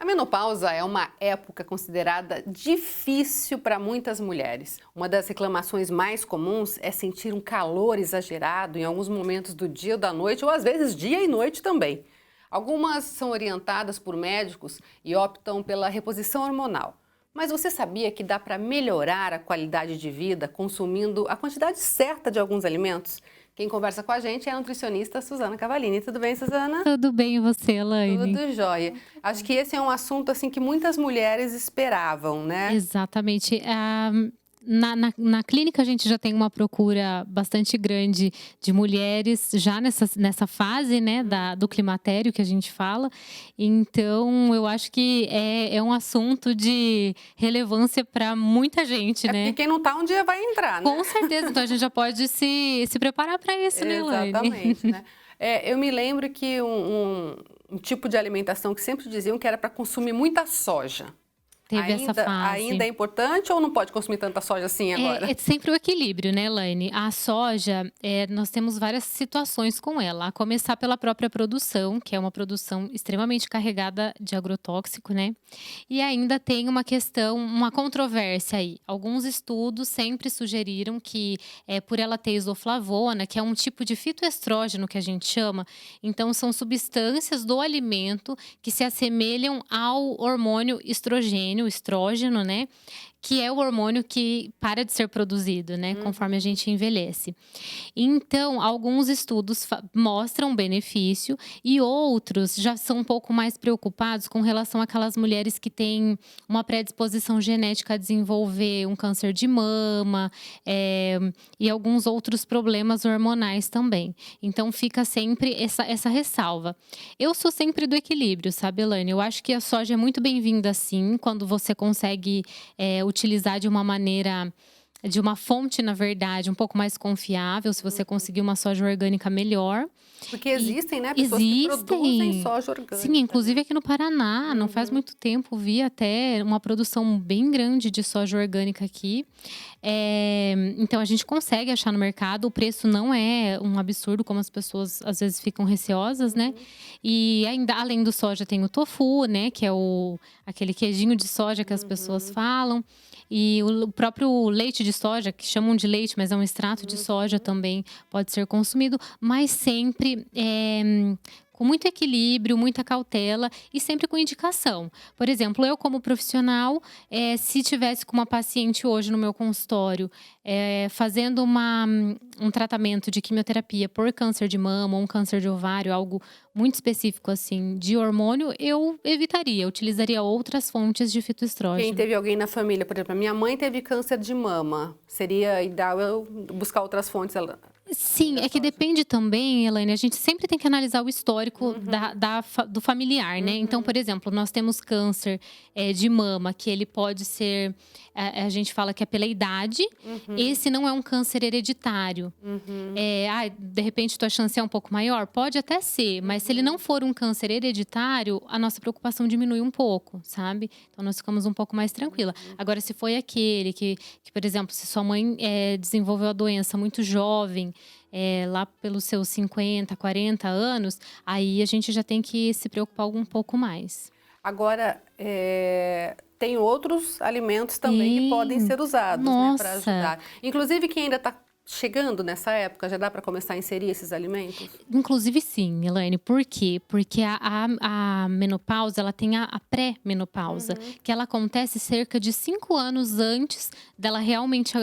A menopausa é uma época considerada difícil para muitas mulheres. Uma das reclamações mais comuns é sentir um calor exagerado em alguns momentos do dia ou da noite, ou às vezes dia e noite também. Algumas são orientadas por médicos e optam pela reposição hormonal. Mas você sabia que dá para melhorar a qualidade de vida consumindo a quantidade certa de alguns alimentos? Quem conversa com a gente é a nutricionista Suzana Cavallini. Tudo bem, Suzana? Tudo bem, e você, Elaine? Tudo jóia. Acho que esse é um assunto assim que muitas mulheres esperavam, né? Exatamente. Na clínica, a gente já tem uma procura bastante grande de mulheres já nessa fase, né, do climatério que a gente fala. Então, eu acho que é um assunto de relevância para muita gente, É porque né? quem não tá um dia vai entrar, né? Com certeza. Então, a gente já pode se preparar para isso, né, Elaine? Exatamente, né? Eu me lembro que um tipo de alimentação que sempre diziam que era para consumir muita soja. Teve essa Ainda fase. é importante ou não pode consumir tanta soja assim agora? É sempre o equilíbrio, né, Elaine? A soja, nós temos várias situações com ela. A começar pela própria produção, que é uma produção extremamente carregada de agrotóxico, né? E ainda tem uma questão, uma controvérsia aí. Alguns estudos sempre sugeriram que, por ela ter isoflavona, que é um tipo de fitoestrógeno que a gente chama, então são substâncias do alimento que se assemelham ao hormônio estrogênio, o estrógeno, né? Que é o hormônio que para de ser produzido, né, conforme a gente envelhece. Então, alguns estudos mostram benefício e outros já são um pouco mais preocupados com relação àquelas mulheres que têm uma predisposição genética a desenvolver um câncer de mama, e alguns outros problemas hormonais também. Então, fica sempre essa ressalva. Eu sou sempre do equilíbrio, sabe, Elaine? Eu acho que a soja é muito bem-vinda, sim, quando você consegue utilizar de uma fonte, na verdade, um pouco mais confiável, se você conseguir uma soja orgânica melhor. Porque E existem, né, pessoas que produzem existem. soja Sim, orgânica, né? inclusive aqui no Paraná, não faz muito tempo, vi até uma produção bem grande de soja orgânica aqui. Então a gente consegue achar no mercado, o preço não é um absurdo, como as pessoas às vezes ficam receosas, né? E ainda, além do soja, tem o tofu, né? Que é aquele queijinho de soja que as pessoas falam. E o próprio leite de soja, que chamam de leite, mas é um extrato de soja também pode ser consumido, mas sempre com muito equilíbrio, muita cautela e sempre com indicação. Por exemplo, eu como profissional, se tivesse com uma paciente hoje no meu consultório, fazendo um tratamento de quimioterapia por câncer de mama ou um câncer de ovário, algo muito específico assim, de hormônio, eu evitaria, utilizaria outras fontes de Quem fitoestrógeno. teve alguém na família, por exemplo, a minha mãe teve câncer de mama. Seria ideal eu buscar outras fontes além Sim, da é que soja? depende também, Elaine, a gente sempre tem que analisar o histórico do familiar, né. Então, por exemplo, nós temos câncer, de mama, que ele pode ser, a gente fala que é pela idade, esse não é um câncer hereditário. De repente tua chance é um pouco maior? Pode até ser, mas se ele não for um câncer hereditário, a nossa preocupação diminui um pouco, sabe. Então nós ficamos um pouco mais tranquila. Agora se foi aquele que, por exemplo, se sua mãe, desenvolveu a doença muito jovem, lá pelos seus 50, 40 anos, aí a gente já tem que se preocupar um pouco mais. Agora, tem outros alimentos também que podem Sim. ser usados, né, para Nossa! ajudar. Inclusive, quem ainda está chegando nessa época, já dá para começar a inserir esses alimentos? Inclusive sim, Elaine. Por quê? Porque a menopausa, ela tem a pré-menopausa, que ela acontece cerca de 5 anos antes dela realmente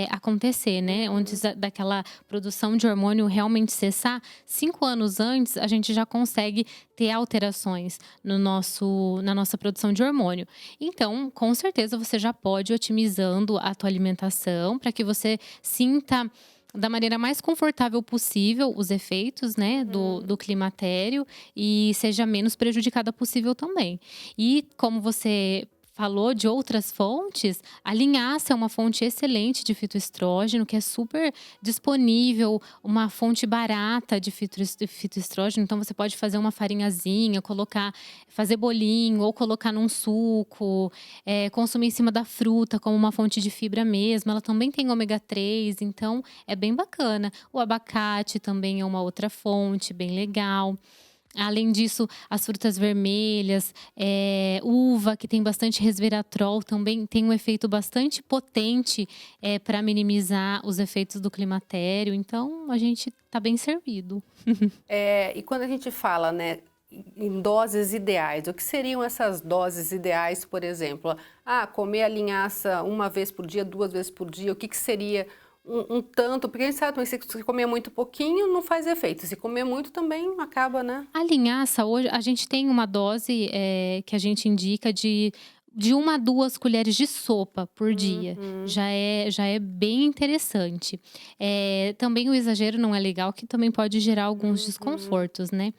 acontecer, né? Antes daquela produção de hormônio realmente cessar. 5 anos antes, a gente já consegue ter alterações na nossa produção de hormônio. Então, com certeza, você já pode ir otimizando a tua alimentação para que você sinta da maneira mais confortável possível os efeitos, né, do climatério e seja menos prejudicada possível também. E como você falou de outras fontes, a linhaça é uma fonte excelente de fitoestrógeno, que é super disponível, uma fonte barata de fitoestrógeno. Então você pode fazer uma farinhazinha, fazer bolinho ou colocar num suco, consumir em cima da fruta como uma fonte de fibra mesmo. Ela também tem ômega 3, então é bem bacana. O abacate também é uma outra fonte bem legal. Além disso, as frutas vermelhas, uva, que tem bastante resveratrol, também tem um efeito bastante potente, para minimizar os efeitos do climatério, então a gente tá bem servido. E quando a gente fala, né, em doses ideais, o que seriam essas doses ideais, por exemplo? Ah, comer a linhaça uma vez por dia, 2 vezes por dia, o que seria um tanto? Porque a gente sabe também que se comer muito pouquinho não faz efeito, se comer muito também acaba, né? A linhaça hoje a gente tem uma dose, que a gente indica de 1 a 2 colheres de sopa por dia, Uhum, já é bem interessante. Também o exagero não é legal, que também pode gerar alguns uhum, desconfortos, né.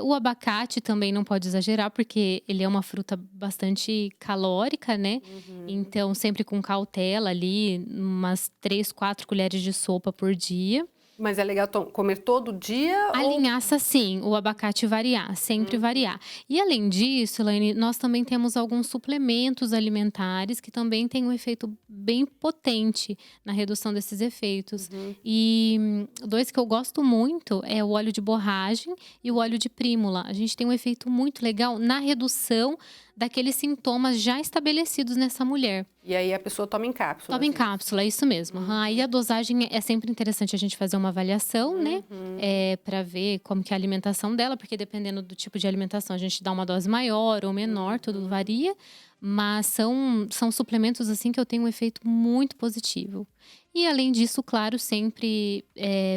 O abacate também não pode exagerar, porque ele é uma fruta bastante calórica, né, uhum. então sempre com cautela ali, umas 3, 4 colheres de sopa por dia. Mas é legal comer todo dia A ou... linhaça sim, o abacate variar, sempre Uhum, variar. E além disso, Elaine, nós também temos alguns suplementos alimentares que também têm um efeito bem potente na redução desses efeitos. uhum. E 2 que eu gosto muito é o óleo de borragem e o óleo de prímula. A gente tem um efeito muito legal na redução daqueles sintomas já estabelecidos nessa mulher. E aí a pessoa toma em Toma em cápsulas isso? cápsula, é isso mesmo. Aham. Aí a dosagem é sempre interessante a gente fazer uma avaliação, né, Uhum. pra ver como que é a alimentação dela, porque dependendo do tipo de alimentação, a gente dá uma dose maior ou menor, tudo Uhum. varia, mas são suplementos, assim, que eu tenho um efeito muito positivo. E além disso, claro, sempre,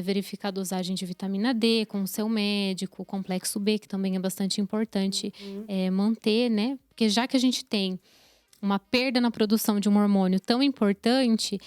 verificar a dosagem de vitamina D com o seu médico, complexo B, que também é bastante importante, Uhum. manter, né, porque já que a gente tem uma perda na produção de um hormônio tão importante,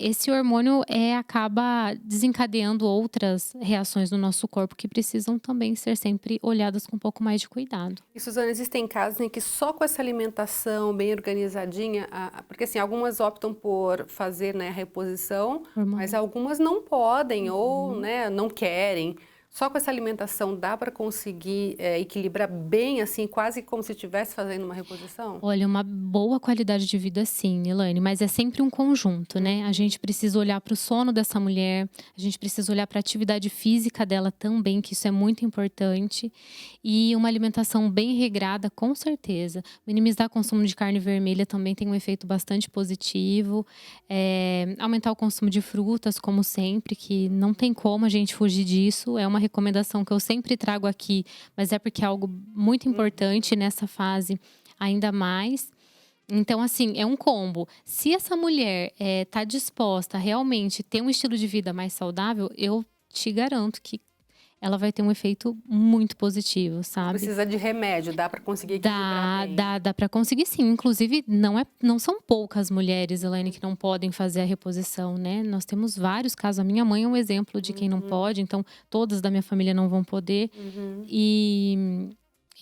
esse hormônio, acaba desencadeando outras reações no nosso corpo que precisam também ser sempre olhadas com um pouco mais de cuidado. E Suzana, existem casos em que só com essa alimentação bem organizadinha, porque assim, algumas optam por fazer, né, a reposição, mas Hormonal. algumas não podem ou, Uhum. né, não querem. Só com essa alimentação dá para conseguir equilibrar bem, assim, quase como se estivesse fazendo uma reposição? Olha, uma boa qualidade de vida sim, Elaine, mas é sempre um conjunto, né. A Uhum. gente precisa olhar para o sono dessa mulher, a gente precisa olhar para a atividade física dela também, que isso é muito importante, e uma alimentação bem regrada, com certeza. Minimizar o consumo de carne vermelha também tem um efeito bastante positivo, aumentar o consumo de frutas, como sempre, que não tem como a gente fugir disso, é uma recomendação que eu sempre trago aqui, mas é porque é algo muito importante nessa fase. Ainda mais. Então, assim, é um combo. Se essa mulher, tá disposta a realmente ter um estilo de vida mais saudável, eu te garanto que ela vai ter um efeito muito positivo, Não sabe. precisa de remédio, dá para conseguir equilibrar Dá, bem. dá, dá para conseguir sim. Inclusive, não são poucas mulheres, Elaine, que não podem fazer a reposição, né. Nós temos vários casos. A minha mãe é um exemplo de quem não Uhum, pode, então todas da minha família não vão poder. uhum.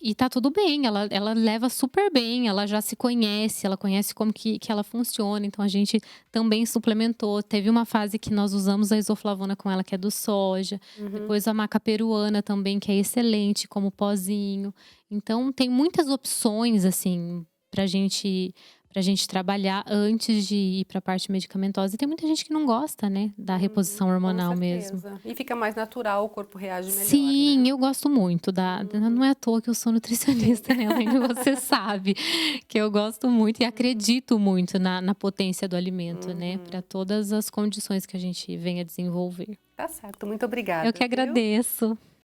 E tá tudo bem, ela leva super bem, ela já se conhece, ela conhece como que ela funciona, então a gente também suplementou. Teve uma fase que nós usamos a isoflavona com ela, que é do soja, Uhum. depois a maca peruana também, que é excelente como pozinho. Então tem muitas opções, assim, pra gente trabalhar antes de ir pra parte medicamentosa. E tem muita gente que não gosta, né, da reposição Com hormonal mesmo. certeza. E fica mais natural, o corpo reage melhor, Sim, né? eu gosto muito não Uhum. é à toa que eu sou Sim. nutricionista, né, Elaine, você sabe que eu gosto muito e Uhum. acredito muito na potência do alimento, né, para Uhum. todas as condições que a gente venha desenvolver. Tá certo, muito Eu obrigada, que viu? agradeço.